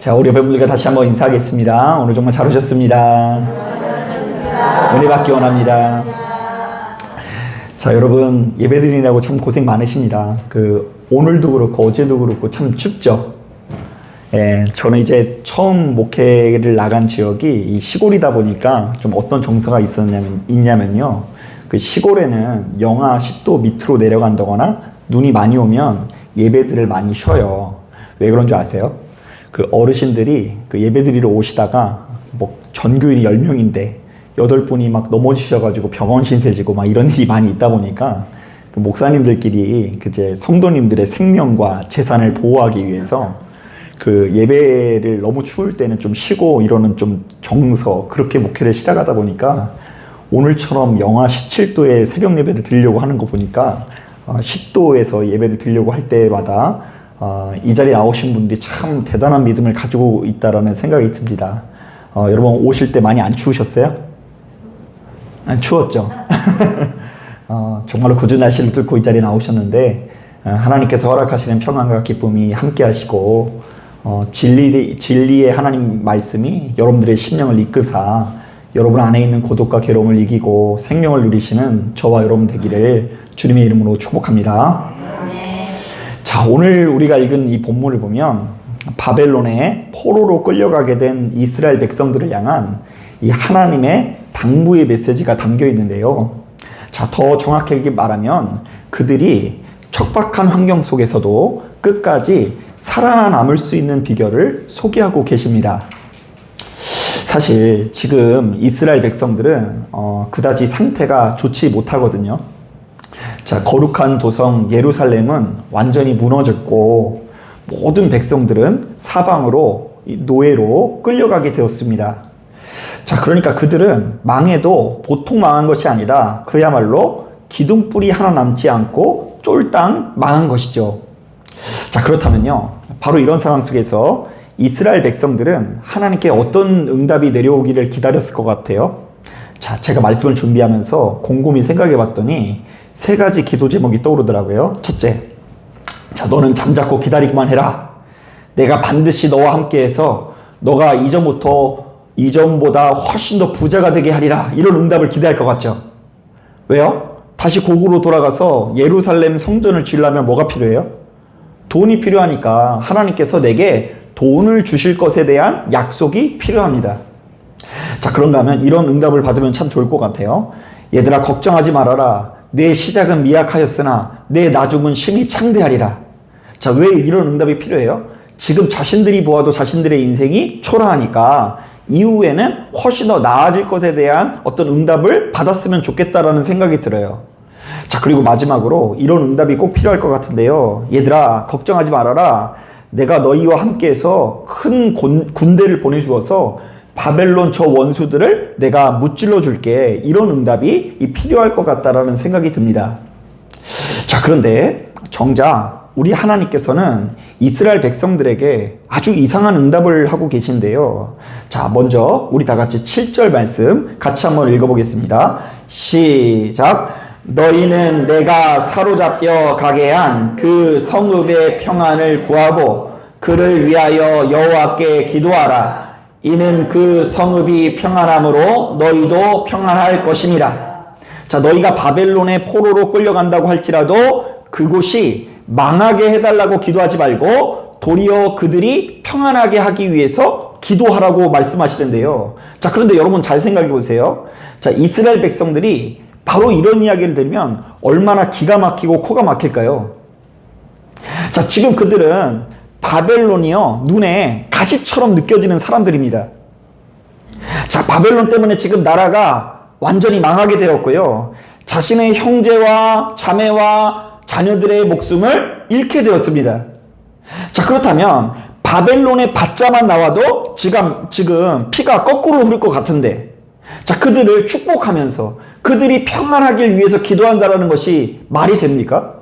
자, 우리 여러분들과 다시 한번 인사하겠습니다. 오늘 정말 잘 오셨습니다. 은혜 받기 원합니다. 자, 여러분 예배드리느라고 참 고생 많으십니다. 오늘도 그렇고 어제도 그렇고 참 춥죠. 예, 저는 이제 처음 목회를 나간 지역이 이 시골이다 보니까 좀 어떤 정서가 있냐면요. 그 시골에는 영하 10도 밑으로 내려간다거나 눈이 많이 오면 예배들을 많이 쉬어요. 왜 그런 줄 아세요? 그 어르신들이 그 예배드리러 오시다가 뭐 전교인이 10명인데 8분이 막 넘어지셔가지고 병원 신세지고 막 이런 일이 많이 있다 보니까 그 목사님들끼리 이제 성도님들의 생명과 재산을 보호하기 위해서 그 예배를 너무 추울 때는 좀 쉬고 이러는 좀 정서, 그렇게 목회를 시작하다 보니까 오늘처럼 영하 17도의 새벽 예배를 드리려고 하는 거 보니까 10도에서 예배를 드리려고 할 때마다 이 자리에 나오신 분들이 참 대단한 믿음을 가지고 있다라는 생각이 듭니다. 여러분 오실 때 많이 안 추우셨어요? 안 추웠죠? 정말로 굳은 날씨를 뚫고 이 자리에 나오셨는데 하나님께서 허락하시는 평안과 기쁨이 함께 하시고 진리의 하나님 말씀이 여러분들의 심령을 이끌사 여러분 안에 있는 고독과 괴로움을 이기고 생명을 누리시는 저와 여러분 되기를 주님의 이름으로 축복합니다. 자, 오늘 우리가 읽은 이 본문을 보면 바벨론의 포로로 끌려가게 된 이스라엘 백성들을 향한 이 하나님의 당부의 메시지가 담겨 있는데요. 자, 더 정확하게 말하면 그들이 척박한 환경 속에서도 끝까지 살아남을 수 있는 비결을 소개하고 계십니다. 사실 지금 이스라엘 백성들은 그다지 상태가 좋지 못하거든요. 자, 거룩한 도성 예루살렘은 완전히 무너졌고 모든 백성들은 사방으로 노예로 끌려가게 되었습니다. 자, 그러니까 그들은 망해도 보통 망한 것이 아니라 그야말로 기둥뿌리 하나 남지 않고 쫄딱 망한 것이죠. 자, 그렇다면요, 바로 이런 상황 속에서 이스라엘 백성들은 하나님께 어떤 응답이 내려오기를 기다렸을 것 같아요? 자, 제가 말씀을 준비하면서 곰곰이 생각해 봤더니 3가지 기도 제목이 떠오르더라고요. 첫째, 자, 너는 잠자코 기다리기만 해라. 내가 반드시 너와 함께해서 너가 이전보다 훨씬 더 부자가 되게 하리라. 이런 응답을 기대할 것 같죠? 왜요? 다시 고국으로 돌아가서 예루살렘 성전을 지으려면 뭐가 필요해요? 돈이 필요하니까 하나님께서 내게 돈을 주실 것에 대한 약속이 필요합니다. 자, 그런가 하면 이런 응답을 받으면 참 좋을 것 같아요. 얘들아, 걱정하지 말아라. 내 시작은 미약하였으나 내 나중은 심히 창대하리라. 자, 왜 이런 응답이 필요해요? 지금 자신들이 보아도 자신들의 인생이 초라하니까 이후에는 훨씬 더 나아질 것에 대한 어떤 응답을 받았으면 좋겠다라는 생각이 들어요. 자, 그리고 마지막으로 이런 응답이 꼭 필요할 것 같은데요. 얘들아, 걱정하지 말아라. 내가 너희와 함께해서 큰 군대를 보내주어서 바벨론 저 원수들을 내가 무찔러 줄게. 이런 응답이 필요할 것 같다라는 생각이 듭니다. 자, 그런데 정작 우리 하나님께서는 이스라엘 백성들에게 아주 이상한 응답을 하고 계신데요. 자, 먼저 우리 다 같이 7절 말씀 같이 한번 읽어보겠습니다. 시작. 너희는 내가 사로잡혀 가게 한 그 성읍의 평안을 구하고 그를 위하여 여호와께 기도하라. 이는 그 성읍이 평안함으로 너희도 평안할 것임이라. 자, 너희가 바벨론의 포로로 끌려간다고 할지라도 그곳이 망하게 해달라고 기도하지 말고 도리어 그들이 평안하게 하기 위해서 기도하라고 말씀하시는데요. 자, 그런데 여러분 잘 생각해 보세요. 자, 이스라엘 백성들이 바로 이런 이야기를 들으면 얼마나 기가 막히고 코가 막힐까요? 자, 지금 그들은 바벨론이요, 눈에 가시처럼 느껴지는 사람들입니다. 자, 바벨론 때문에 지금 나라가 완전히 망하게 되었고요. 자신의 형제와 자매와 자녀들의 목숨을 잃게 되었습니다. 자, 그렇다면 바벨론의 받자만 나와도 지금 피가 거꾸로 흐를 것 같은데, 자, 그들을 축복하면서 그들이 평안하길 위해서 기도한다는 것이 말이 됩니까?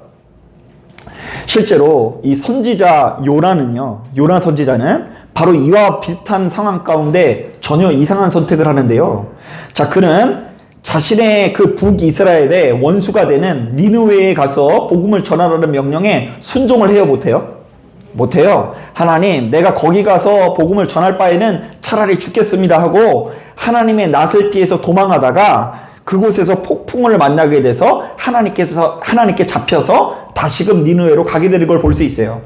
실제로 이 선지자 요나 선지자는 바로 이와 비슷한 상황 가운데 전혀 이상한 선택을 하는데요. 자, 그는 자신의 그 북이스라엘의 원수가 되는 니느웨에 가서 복음을 전하라는 명령에 순종을 해요, 못해요? 못해요. 하나님, 내가 거기 가서 복음을 전할 바에는 차라리 죽겠습니다 하고 하나님의 낯을 피해서 도망하다가 그곳에서 폭풍을 만나게 돼서 하나님께 잡혀서 다시금 니느웨로 가게 되는 걸 볼 수 있어요.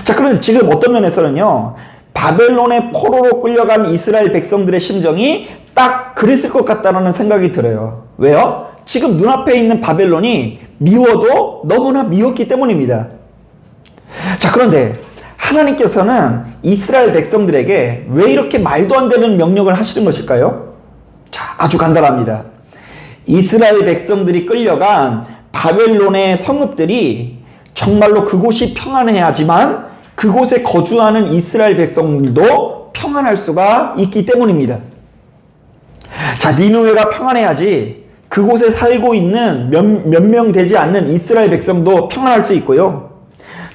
자, 그런데 지금 어떤 면에서는요, 바벨론의 포로로 끌려간 이스라엘 백성들의 심정이 딱 그랬을 것 같다는 생각이 들어요. 왜요? 지금 눈앞에 있는 바벨론이 미워도 너무나 미웠기 때문입니다. 자, 그런데 하나님께서는 이스라엘 백성들에게 왜 이렇게 말도 안 되는 명령을 하시는 것일까요? 자, 아주 간단합니다. 이스라엘 백성들이 끌려간 바벨론의 성읍들이 정말로 그곳이 평안해야지만 그곳에 거주하는 이스라엘 백성들도 평안할 수가 있기 때문입니다. 자, 니느웨가 평안해야지 그곳에 살고 있는 몇 명 되지 않는 이스라엘 백성도 평안할 수 있고요.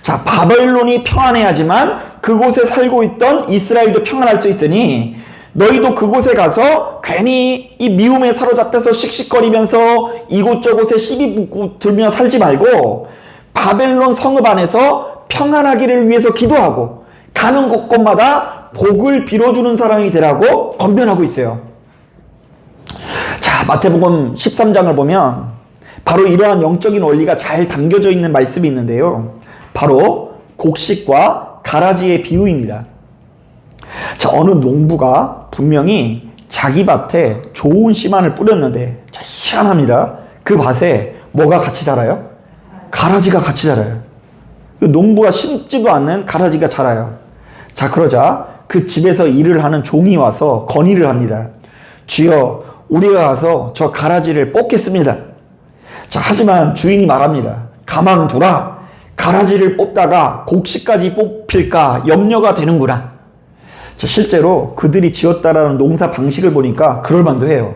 자, 바벨론이 평안해야지만 그곳에 살고 있던 이스라엘도 평안할 수 있으니 너희도 그곳에 가서 괜히 이 미움에 사로잡혀서 씩씩거리면서 이곳저곳에 시비 들며 살지 말고 바벨론 성읍 안에서 평안하기를 위해서 기도하고 가는 곳곳마다 복을 빌어주는 사람이 되라고 권면하고 있어요. 자, 마태복음 13장을 보면 바로 이러한 영적인 원리가 잘 담겨져 있는 말씀이 있는데요. 바로 곡식과 가라지의 비유입니다. 자, 어느 농부가 분명히 자기 밭에 좋은 씨만을 뿌렸는데, 자, 희한합니다. 그 밭에 뭐가 같이 자라요? 가라지가 같이 자라요. 농부가 심지도 않는 가라지가 자라요. 자, 그러자 그 집에서 일을 하는 종이 와서 건의를 합니다. 주여, 우리가 가서 저 가라지를 뽑겠습니다. 자, 하지만 주인이 말합니다. 가만두라. 가라지를 뽑다가 곡식까지 뽑힐까 염려가 되는구나. 자, 실제로 그들이 지었다라는 농사 방식을 보니까 그럴만도 해요.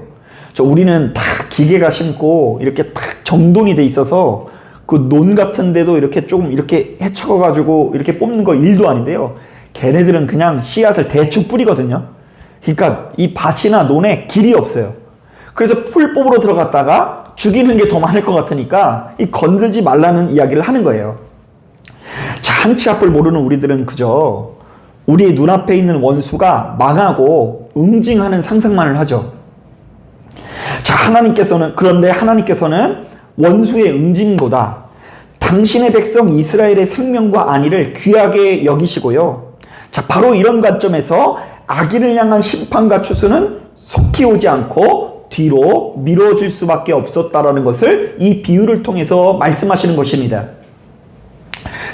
우리는 다 기계가 심고 이렇게 딱 정돈이 돼 있어서 그 논 같은 데도 이렇게 조금 이렇게 헤쳐가지고 이렇게 뽑는 거 일도 아닌데요. 걔네들은 그냥 씨앗을 대충 뿌리거든요. 그러니까 이 밭이나 논에 길이 없어요. 그래서 풀 뽑으러 들어갔다가 죽이는 게 더 많을 것 같으니까 이 건들지 말라는 이야기를 하는 거예요. 자, 한치 앞을 모르는 우리들은 그저 우리의 눈앞에 있는 원수가 망하고 응징하는 상상만을 하죠. 자, 그런데 하나님께서는 원수의 응징보다 당신의 백성 이스라엘의 생명과 안위를 귀하게 여기시고요. 자, 바로 이런 관점에서 악인을 향한 심판과 추수는 속히 오지 않고 뒤로 미뤄질 수밖에 없었다라는 것을 이 비유를 통해서 말씀하시는 것입니다.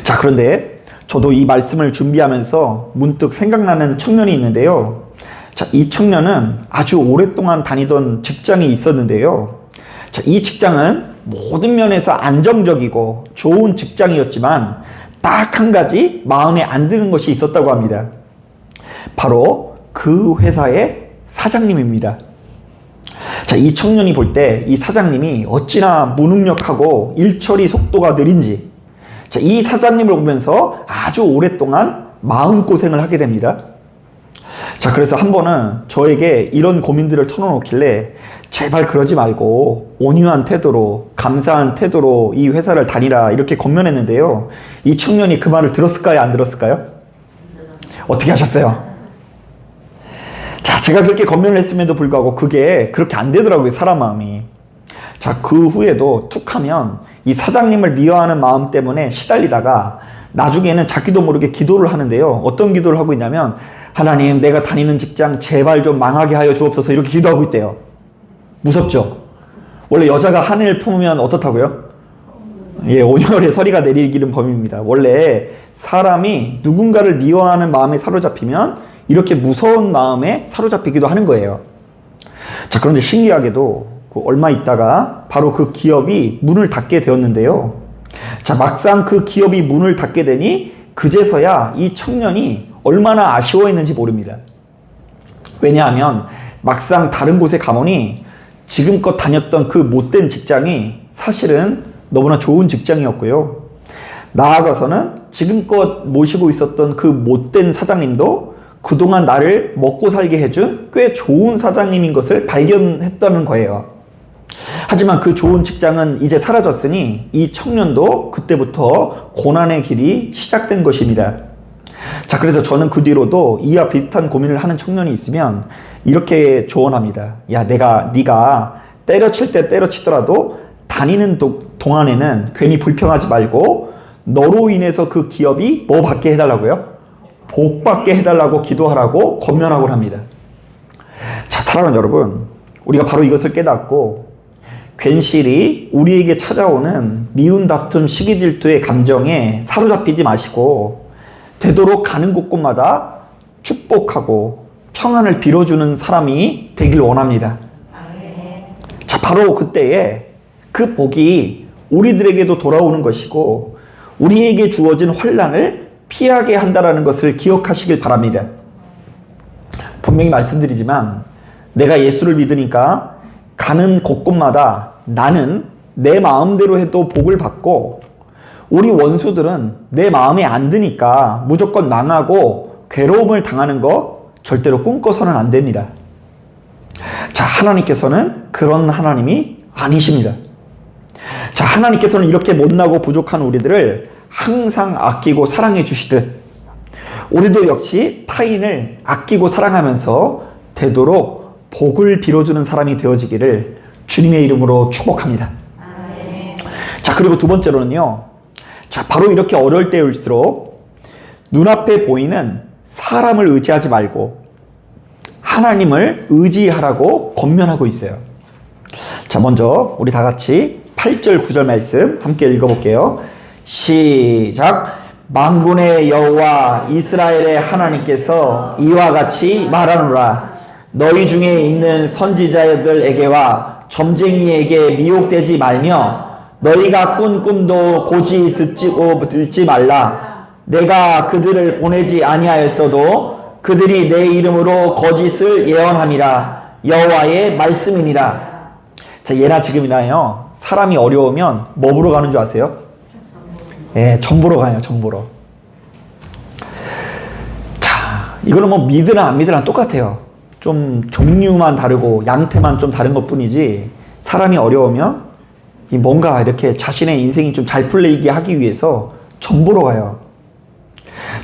자, 그런데 저도 이 말씀을 준비하면서 문득 생각나는 청년이 있는데요. 자, 이 청년은 아주 오랫동안 다니던 직장이 있었는데요. 자, 이 직장은 모든 면에서 안정적이고 좋은 직장이었지만 딱 한 가지 마음에 안 드는 것이 있었다고 합니다. 바로 그 회사의 사장님입니다. 자, 이 청년이 볼 때 이 사장님이 어찌나 무능력하고 일처리 속도가 느린지, 자, 이 사장님을 보면서 아주 오랫동안 마음고생을 하게 됩니다. 자, 그래서 한 번은 저에게 이런 고민들을 털어놓길래 제발 그러지 말고 온유한 태도로, 감사한 태도로 이 회사를 다니라 이렇게 권면했는데요. 이 청년이 그 말을 들었을까요? 안 들었을까요? 어떻게 하셨어요? 자, 제가 그렇게 권면을 했음에도 불구하고 그게 그렇게 안 되더라고요, 사람 마음이. 자, 그 후에도 툭 하면 이 사장님을 미워하는 마음 때문에 시달리다가 나중에는 자기도 모르게 기도를 하는데요. 어떤 기도를 하고 있냐면, 하나님, 내가 다니는 직장 제발 좀 망하게 하여 주옵소서, 이렇게 기도하고 있대요. 무섭죠? 원래 여자가 하늘 품으면 어떻다고요? 예, 온열의 서리가 내리기는 법입니다. 원래 사람이 누군가를 미워하는 마음에 사로잡히면 이렇게 무서운 마음에 사로잡히기도 하는 거예요. 자, 그런데 신기하게도 얼마 있다가 바로 그 기업이 문을 닫게 되었는데요. 자, 막상 그 기업이 문을 닫게 되니 그제서야 이 청년이 얼마나 아쉬워했는지 모릅니다. 왜냐하면 막상 다른 곳에 가보니 지금껏 다녔던 그 못된 직장이 사실은 너무나 좋은 직장이었고요. 나아가서는 지금껏 모시고 있었던 그 못된 사장님도 그동안 나를 먹고 살게 해준 꽤 좋은 사장님인 것을 발견했다는 거예요. 하지만 그 좋은 직장은 이제 사라졌으니 이 청년도 그때부터 고난의 길이 시작된 것입니다. 자, 그래서 저는 그 뒤로도 이와 비슷한 고민을 하는 청년이 있으면 이렇게 조언합니다. 야, 네가 때려칠 때 때려치더라도 다니는 동안에는 괜히 불평하지 말고 너로 인해서 그 기업이 뭐 받게 해달라고요? 복 받게 해달라고 기도하라고 권면하곤 합니다. 자, 사랑하는 여러분, 우리가 바로 이것을 깨닫고 괜시리 우리에게 찾아오는 미운 다툼, 시기 질투의 감정에 사로잡히지 마시고 되도록 가는 곳곳마다 축복하고 평안을 빌어주는 사람이 되길 원합니다. 자, 바로 그때에 그 복이 우리들에게도 돌아오는 것이고 우리에게 주어진 환난을 피하게 한다는 것을 기억하시길 바랍니다. 분명히 말씀드리지만 내가 예수를 믿으니까 가는 곳곳마다 나는 내 마음대로 해도 복을 받고 우리 원수들은 내 마음에 안 드니까 무조건 망하고 괴로움을 당하는 거 절대로 꿈꿔서는 안 됩니다. 자, 하나님께서는 그런 하나님이 아니십니다. 자, 하나님께서는 이렇게 못나고 부족한 우리들을 항상 아끼고 사랑해 주시듯 우리도 역시 타인을 아끼고 사랑하면서 되도록 복을 빌어주는 사람이 되어지기를 주님의 이름으로 축복합니다. 자, 그리고 두 번째로는요. 자, 바로 이렇게 어려울 때일수록 눈앞에 보이는 사람을 의지하지 말고 하나님을 의지하라고 권면하고 있어요. 자, 먼저 우리 다 같이 8절 9절 말씀 함께 읽어볼게요. 시작. 만군의 여호와 이스라엘의 하나님께서 이와 같이 말하노라. 너희 중에 있는 선지자들에게와 점쟁이에게 미혹되지 말며 너희가 꾼 꿈도 고지 듣지 말라. 내가 그들을 보내지 아니하였어도 그들이 내 이름으로 거짓을 예언함이라. 여호와의 말씀이니라. 자, 예나 지금이나요. 사람이 어려우면 뭐 보러 가는 줄 아세요? 예, 점 보러 가요. 점 보러. 자, 이거는 뭐 믿으나 안 믿으나 똑같아요. 좀 종류만 다르고 양태만 좀 다른 것 뿐이지 사람이 어려우면 뭔가 이렇게 자신의 인생이 좀 잘 풀리게 하기 위해서 점 보러 가요.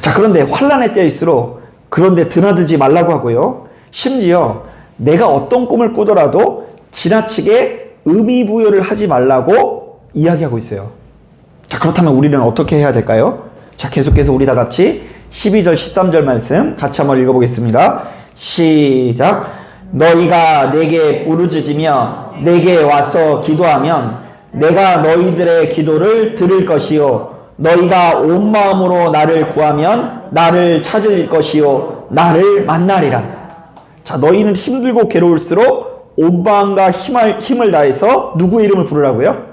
자, 그런데 환난의 때일수록 그런데 드나들지 말라고 하고요. 심지어 내가 어떤 꿈을 꾸더라도 지나치게 의미 부여를 하지 말라고 이야기하고 있어요. 자, 그렇다면 우리는 어떻게 해야 될까요? 자, 계속해서 우리 다 같이 12절 13절 말씀 같이 한번 읽어보겠습니다. 시작. 너희가 내게 부르짖으며 내게 와서 기도하면 내가 너희들의 기도를 들을 것이요 너희가 온 마음으로 나를 구하면 나를 찾을 것이요 나를 만나리라. 자, 너희는 힘들고 괴로울수록 온 마음과 힘을 다해서 누구의 이름을 부르라고요?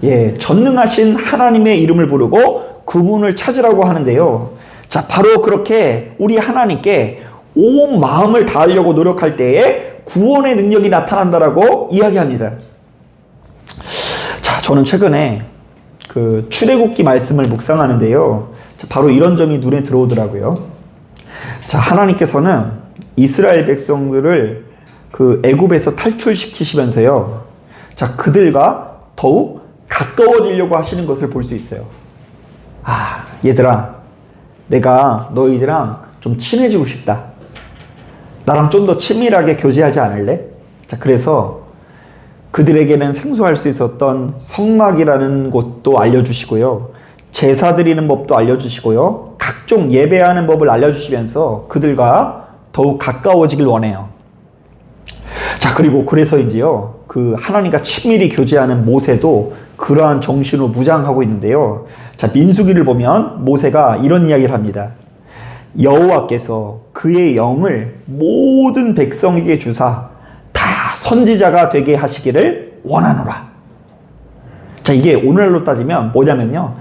예, 전능하신 하나님의 이름을 부르고 그분을 찾으라고 하는데요. 자, 바로 그렇게 우리 하나님께 온 마음을 다하려고 노력할 때에 구원의 능력이 나타난다라고 이야기합니다. 자, 저는 최근에 그 출애굽기 말씀을 묵상하는데요. 자, 바로 이런 점이 눈에 들어오더라고요. 자, 하나님께서는 이스라엘 백성들을 그 애굽에서 탈출시키시면서요. 자, 그들과 더욱 가까워지려고 하시는 것을 볼 수 있어요. 아, 얘들아, 내가 너희들랑 좀 친해지고 싶다. 나랑 좀 더 친밀하게 교제하지 않을래? 자, 그래서 그들에게는 생소할 수 있었던 성막이라는 곳도 알려주시고요. 제사 드리는 법도 알려주시고요. 각종 예배하는 법을 알려주시면서 그들과 더욱 가까워지길 원해요. 자, 그리고 그래서인지요. 그 하나님과 친밀히 교제하는 모세도 그러한 정신으로 무장하고 있는데요. 자, 민수기를 보면 모세가 이런 이야기를 합니다. 여호와께서 그의 영을 모든 백성에게 주사 다 선지자가 되게 하시기를 원하노라. 자, 이게 오늘날로 따지면 뭐냐면요.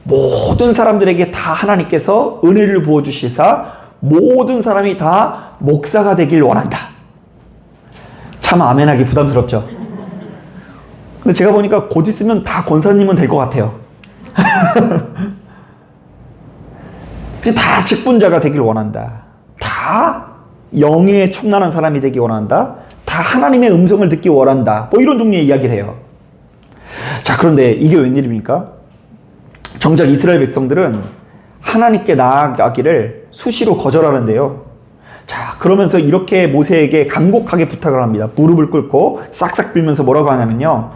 모든 사람들에게 다 하나님께서 은혜를 부어주시사 모든 사람이 다 목사가 되길 원한다. 참 아멘하기 부담스럽죠. 근데 제가 보니까 곧 있으면 다 권사님은 될 것 같아요. 다 직분자가 되길 원한다. 다 영에 충만한 사람이 되길 원한다. 다 자, 하나님의 음성을 듣기 원한다. 뭐 이런 종류의 이야기를 해요. 자, 그런데 이게 웬일입니까? 정작 이스라엘 백성들은 하나님께 나아가기를 수시로 거절하는데요. 자, 그러면서 이렇게 모세에게 간곡하게 부탁을 합니다. 무릎을 꿇고 싹싹 빌면서 뭐라고 하냐면요.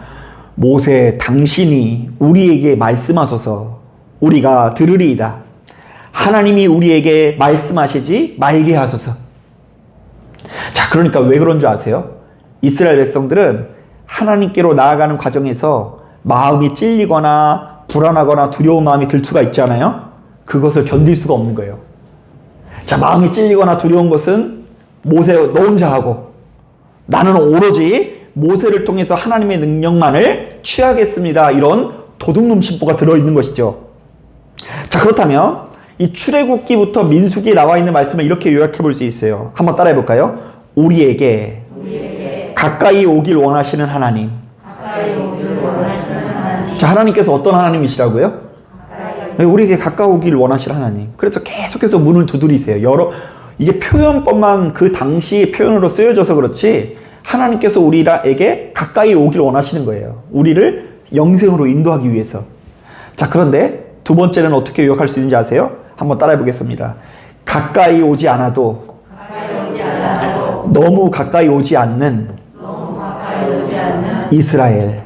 모세, 당신이 우리에게 말씀하소서. 우리가 들으리이다. 하나님이 우리에게 말씀하시지 말게 하소서. 자, 그러니까 왜 그런 줄 아세요? 이스라엘 백성들은 하나님께로 나아가는 과정에서 마음이 찔리거나 불안하거나 두려운 마음이 들 수가 있잖아요. 그것을 견딜 수가 없는 거예요. 자, 마음이 찔리거나 두려운 것은 모세 너 혼자 하고 나는 오로지 모세를 통해서 하나님의 능력만을 취하겠습니다. 이런 도둑놈 심보가 들어있는 것이죠. 자, 그렇다면 이 출애굽기부터 민수기에 나와 있는 말씀을 이렇게 요약해 볼 수 있어요. 한번 따라해 볼까요? 우리에게 가까이 오길 원하시는 하나님. 자, 하나님께서 어떤 하나님이시라고요? 우리에게 가까우길 원하시는 하나님. 그래서 계속해서 문을 두드리세요. 이게 표현법만 그 당시 표현으로 쓰여져서 그렇지 하나님께서 우리에게 가까이 오길 원하시는 거예요. 우리를 영생으로 인도하기 위해서. 자, 그런데 두 번째는 어떻게 요약할 수 있는지 아세요? 한번 따라해 보겠습니다. 가까이 오지 않아도 너무 가까이 오지 않는 이스라엘.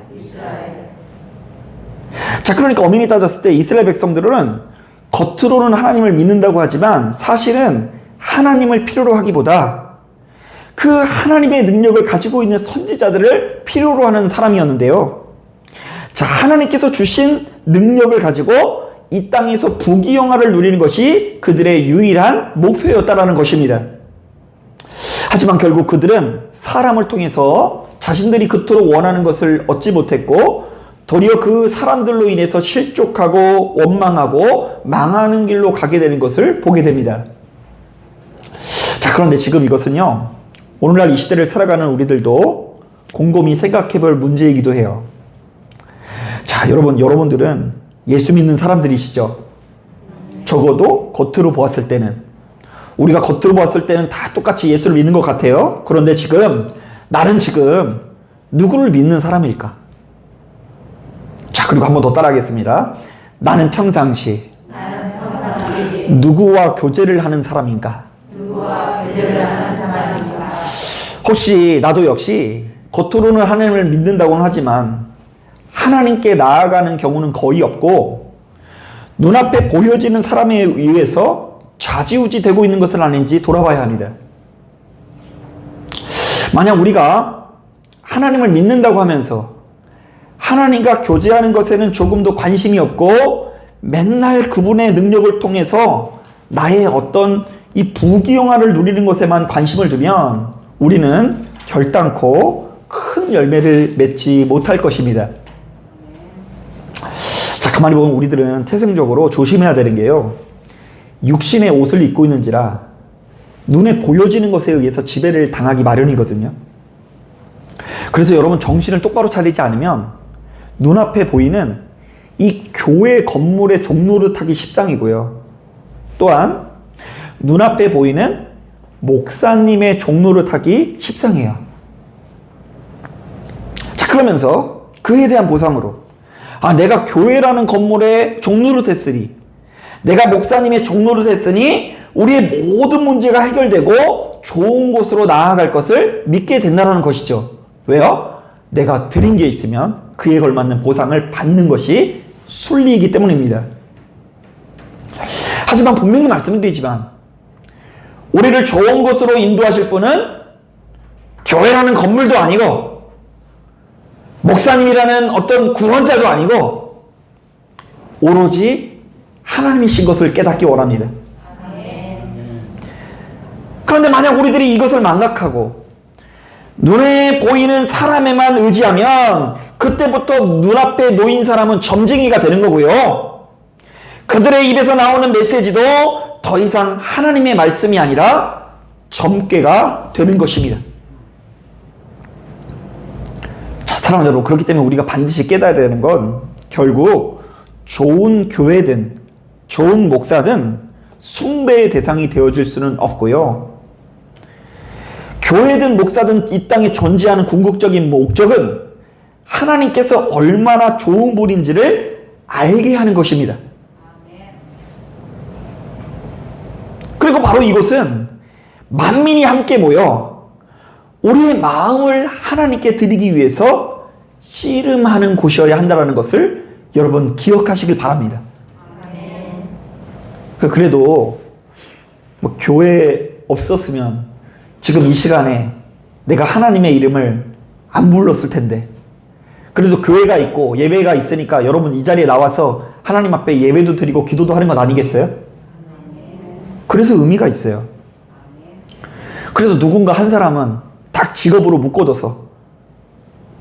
자, 그러니까 엄연히 따졌을 때 이스라엘 백성들은 겉으로는 하나님을 믿는다고 하지만 사실은 하나님을 필요로 하기보다 그 하나님의 능력을 가지고 있는 선지자들을 필요로 하는 사람이었는데요. 자, 하나님께서 주신 능력을 가지고 이 땅에서 부귀영화를 누리는 것이 그들의 유일한 목표였다라는 것입니다. 하지만 결국 그들은 사람을 통해서 자신들이 그토록 원하는 것을 얻지 못했고 도리어 그 사람들로 인해서 실족하고 원망하고 망하는 길로 가게 되는 것을 보게 됩니다. 자, 그런데 지금 이것은요, 오늘날 이 시대를 살아가는 우리들도 곰곰이 생각해 볼 문제이기도 해요. 자, 여러분들은 예수 믿는 사람들이시죠? 적어도 겉으로 보았을 때는, 우리가 겉으로 보았을 때는 다 똑같이 예수를 믿는 것 같아요. 그런데 나는 지금 누구를 믿는 사람일까? 자, 그리고 한 번 더 따라하겠습니다. 나는 평상시 누구와 교제를 하는 사람인가? 혹시 나도 역시 겉으로는 하나님을 믿는다고는 하지만 하나님께 나아가는 경우는 거의 없고 눈앞에 보여지는 사람에 의해서 좌지우지 되고 있는 것은 아닌지 돌아봐야 합니다. 만약 우리가 하나님을 믿는다고 하면서 하나님과 교제하는 것에는 조금도 관심이 없고 맨날 그분의 능력을 통해서 나의 어떤 이 부귀영화를 누리는 것에만 관심을 두면 우리는 결단코 큰 열매를 맺지 못할 것입니다. 자, 가만히 보면 우리들은 태생적으로 조심해야 되는 게요, 육신의 옷을 입고 있는지라 눈에 보여지는 것에 의해서 지배를 당하기 마련이거든요. 그래서 여러분 정신을 똑바로 차리지 않으면 눈앞에 보이는 이 교회 건물의 종노릇하기 십상이고요. 또한 눈앞에 보이는 목사님의 종노릇하기 십상이에요. 자, 그러면서 그에 대한 보상으로 내가 교회라는 건물의 종노릇했으니, 내가 목사님의 종노릇했으니 우리의 모든 문제가 해결되고 좋은 곳으로 나아갈 것을 믿게 된다는 것이죠. 왜요? 내가 드린 게 있으면 그에 걸맞는 보상을 받는 것이 순리이기 때문입니다. 하지만 분명히 말씀드리지만 우리를 좋은 곳으로 인도하실 분은 교회라는 건물도 아니고 목사님이라는 어떤 구원자도 아니고 오로지 하나님이신 것을 깨닫기 원합니다. 그런데 만약 우리들이 이것을 망각하고 눈에 보이는 사람에만 의지하면 그때부터 눈앞에 놓인 사람은 점쟁이가 되는 거고요. 그들의 입에서 나오는 메시지도 더 이상 하나님의 말씀이 아니라 점괘가 되는 것입니다. 자, 사랑하는 여러분, 그렇기 때문에 우리가 반드시 깨달아야 되는 건 결국 좋은 교회든 좋은 목사든 숭배의 대상이 되어질 수는 없고요. 교회든 목사든 이 땅에 존재하는 궁극적인 목적은 하나님께서 얼마나 좋은 분인지를 알게 하는 것입니다. 그리고 바로 이것은 만민이 함께 모여 우리의 마음을 하나님께 드리기 위해서 씨름하는 곳이어야 한다는 것을 여러분 기억하시길 바랍니다. 그래도 뭐 교회 없었으면 지금 이 시간에 내가 하나님의 이름을 안 불렀을 텐데, 그래도 교회가 있고 예배가 있으니까 여러분 이 자리에 나와서 하나님 앞에 예배도 드리고 기도도 하는 것 아니겠어요? 그래서 의미가 있어요. 그래서 누군가 한 사람은 딱 직업으로 묶어둬서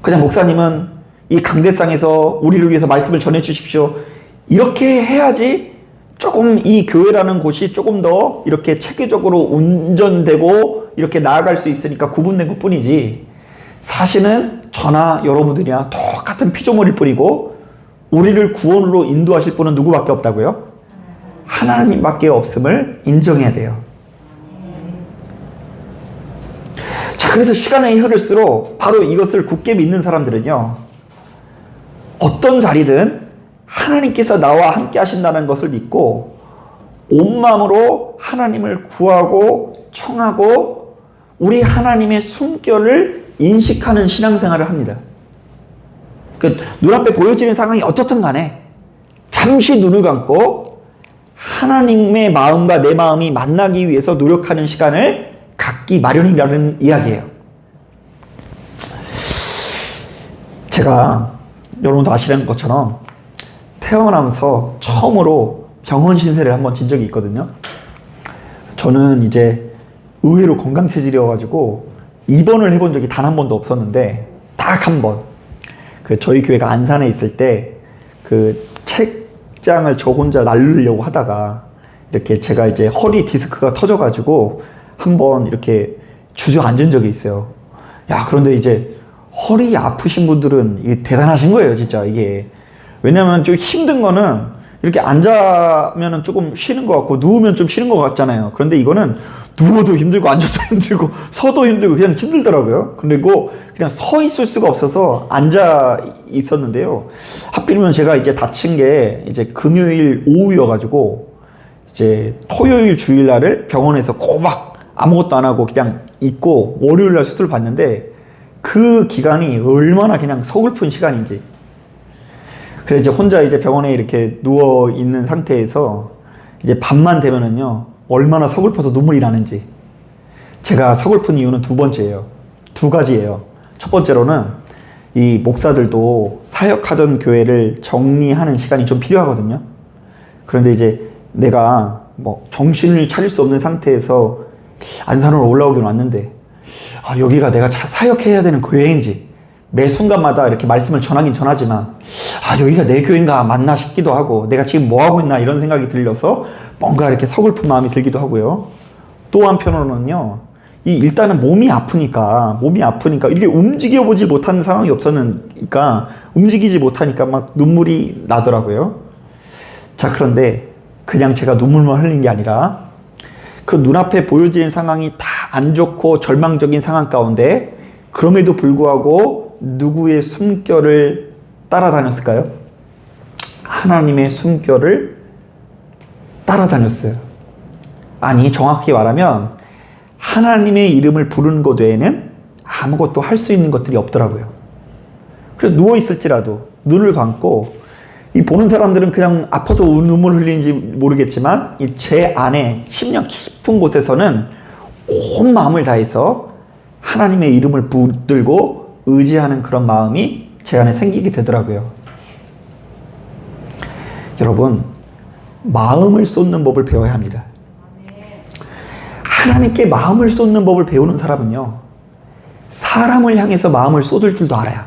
그냥 목사님은 이 강대상에서 우리를 위해서 말씀을 전해 주십시오, 이렇게 해야지 조금 이 교회라는 곳이 조금 더 이렇게 체계적으로 운전되고 이렇게 나아갈 수 있으니까 구분된 것 뿐이지, 사실은 저나 여러분들이나 똑같은 피조물일 뿐이고 우리를 구원으로 인도하실 분은 누구밖에 없다고요? 하나님밖에 없음을 인정해야 돼요. 자, 그래서 시간이 흐를수록 바로 이것을 굳게 믿는 사람들은요, 어떤 자리든 하나님께서 나와 함께 하신다는 것을 믿고 온 마음으로 하나님을 구하고 청하고 우리 하나님의 숨결을 인식하는 신앙생활을 합니다. 그 눈앞에 보여지는 상황이 어떻든 간에 잠시 눈을 감고 하나님의 마음과 내 마음이 만나기 위해서 노력하는 시간을 갖기 마련이라는 이야기예요. 제가 여러분도 아시는 것처럼 태어나면서 처음으로 병원 신세를 한번 진 적이 있거든요. 저는 이제 의외로 건강체질이어가지고 입원을 해본 적이 단 한 번도 없었는데, 딱 한 번, 그 저희 교회가 안산에 있을 때 그 책장을 저 혼자 날르려고 하다가 이렇게 제가 이제 허리 디스크가 터져가지고 한번 이렇게 주저앉은 적이 있어요. 야, 그런데 이제 허리 아프신 분들은 이게 대단하신 거예요, 진짜 이게. 왜냐면 좀 힘든 거는 이렇게 앉으면 조금 쉬는 것 같고 누우면 좀 쉬는 것 같잖아요. 그런데 이거는 누워도 힘들고 앉아도 힘들고 서도 힘들고 그냥 힘들더라고요. 그리고 그냥 서 있을 수가 없어서 앉아 있었는데요. 하필이면 제가 이제 다친 게 이제 금요일 오후여가지고 이제 토요일 주일날을 병원에서 꼬박 아무것도 안 하고 그냥 있고 월요일날 수술 받는데, 그 기간이 얼마나 그냥 서글픈 시간인지. 그래서 이제 혼자 이제 병원에 이렇게 누워 있는 상태에서 이제 밤만 되면은요, 얼마나 서글퍼서 눈물이 나는지. 제가 서글픈 이유는 두 번째예요. 두 가지예요. 첫 번째로는 이 목사들도 사역하던 교회를 정리하는 시간이 좀 필요하거든요. 그런데 이제 내가 뭐 정신을 차릴 수 없는 상태에서 안산으로 올라오긴 왔는데, 아, 여기가 내가 사역해야 되는 교회인지 매 순간마다 이렇게 말씀을 전하긴 전하지만, 아, 여기가 내 교회인가 맞나 싶기도 하고, 내가 지금 뭐 하고 있나 이런 생각이 들려서 뭔가 이렇게 서글픈 마음이 들기도 하고요. 또 한편으로는요, 일단은 몸이 아프니까 이렇게 움직여보지 못하는 상황이 없었으니까, 움직이지 못하니까 막 눈물이 나더라고요. 자, 그런데 그냥 제가 눈물만 흘린 게 아니라 그 눈앞에 보여지는 상황이 다 안 좋고 절망적인 상황 가운데 그럼에도 불구하고 누구의 숨결을 따라다녔을까요? 하나님의 숨결을 따라다녔어요. 아니, 정확히 말하면 하나님의 이름을 부르는 것 외에는 아무것도 할 수 있는 것들이 없더라고요. 그래서 누워있을지라도 눈을 감고, 이 보는 사람들은 그냥 아파서 눈물 흘리는지 모르겠지만 제 안에 심령 깊은 곳에서는 온 마음을 다해서 하나님의 이름을 붙들고 의지하는 그런 마음이 제 안에 생기게 되더라고요. 여러분, 마음을 쏟는 법을 배워야 합니다. 하나님께 마음을 쏟는 법을 배우는 사람은요, 사람을 향해서 마음을 쏟을 줄도 알아요.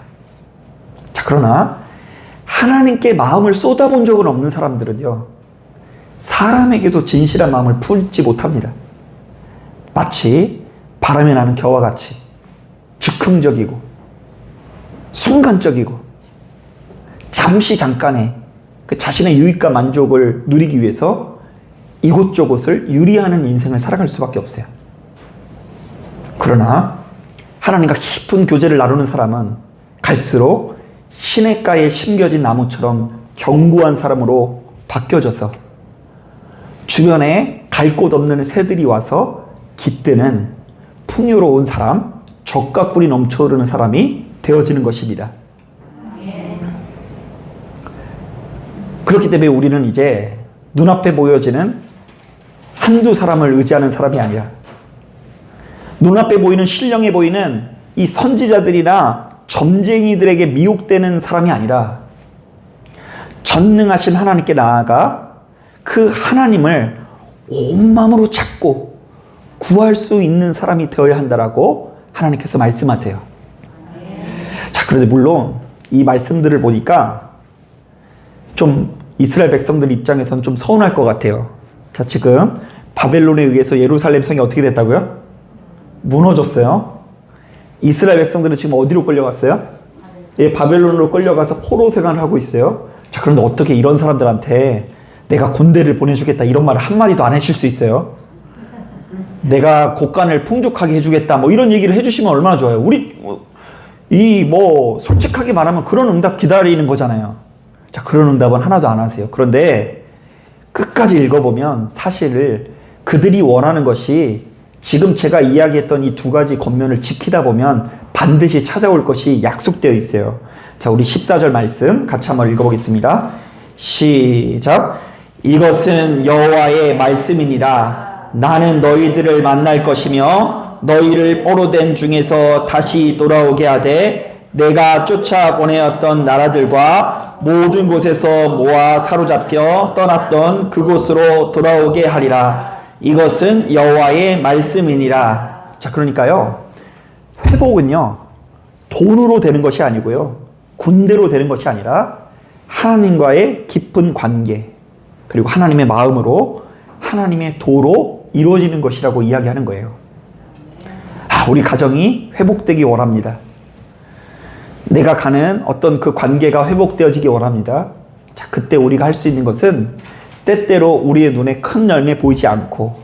자, 그러나 하나님께 마음을 쏟아본 적은 없는 사람들은요, 사람에게도 진실한 마음을 품지 못합니다. 마치 바람에 나는 겨와 같이 즉흥적이고 순간적이고 잠시 잠깐의 그 자신의 유익과 만족을 누리기 위해서 이곳저곳을 유리하는 인생을 살아갈 수밖에 없어요. 그러나 하나님과 깊은 교제를 나누는 사람은 갈수록 시냇가에 심겨진 나무처럼 견고한 사람으로 바뀌어져서 주변에 갈 곳 없는 새들이 와서 깃드는 풍요로운 사람, 적과 꿀이 넘쳐흐르는 사람이 되어지는 것입니다. 그렇기 때문에 우리는 이제 눈앞에 보여지는 한두 사람을 의지하는 사람이 아니라 눈앞에 보이는 신령해 보이는 이 선지자들이나 점쟁이들에게 미혹되는 사람이 아니라 전능하신 하나님께 나아가 그 하나님을 온 마음으로 찾고 구할 수 있는 사람이 되어야 한다라고 하나님께서 말씀하세요. 자, 그런데 물론 이 말씀들을 보니까 좀 이스라엘 백성들 입장에서는 좀 서운할 것 같아요. 자, 지금 바벨론에 의해서 예루살렘 성이 어떻게 됐다고요? 무너졌어요. 이스라엘 백성들은 지금 어디로 끌려갔어요? 예, 바벨론으로 끌려가서 포로 생활을 하고 있어요. 자, 그런데 어떻게 이런 사람들한테 내가 군대를 보내주겠다 이런 말을 한마디도 안 하실 수 있어요? 내가 곡간을 풍족하게 해주겠다 뭐 이런 얘기를 해주시면 얼마나 좋아요. 우리 솔직하게 말하면 그런 응답 기다리는 거잖아요. 자, 그런 응답은 하나도 안 하세요. 그런데 끝까지 읽어보면 사실 그들이 원하는 것이 지금 제가 이야기했던 이 두 가지 겉면을 지키다 보면 반드시 찾아올 것이 약속되어 있어요. 자, 우리 14절 말씀 같이 한번 읽어보겠습니다. 시작. 이것은 여호와의 말씀이니라. 나는 너희들을 만날 것이며 너희를 포로된 중에서 다시 돌아오게 하되 내가 쫓아보내었던 나라들과 모든 곳에서 모아 사로잡혀 떠났던 그곳으로 돌아오게 하리라. 이것은 여호와의 말씀이니라. 자, 그러니까요, 회복은요 돈으로 되는 것이 아니고요, 군대로 되는 것이 아니라 하나님과의 깊은 관계, 그리고 하나님의 마음으로, 하나님의 도로 이루어지는 것이라고 이야기하는 거예요. 우리 가정이 회복되기 원합니다. 내가 가는 어떤 그 관계가 회복되어지기 원합니다. 자, 그때 우리가 할 수 있는 것은 때때로 우리의 눈에 큰 열매 보이지 않고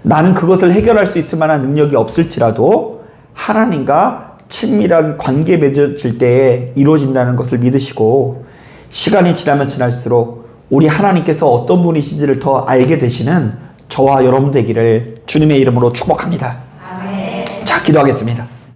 나는 그것을 해결할 수 있을 만한 능력이 없을지라도 하나님과 친밀한 관계 맺어질 때에 이루어진다는 것을 믿으시고 시간이 지나면 지날수록 우리 하나님께서 어떤 분이신지를 더 알게 되시는 저와 여러분 되기를 주님의 이름으로 축복합니다. 아멘. 자, 기도하겠습니다.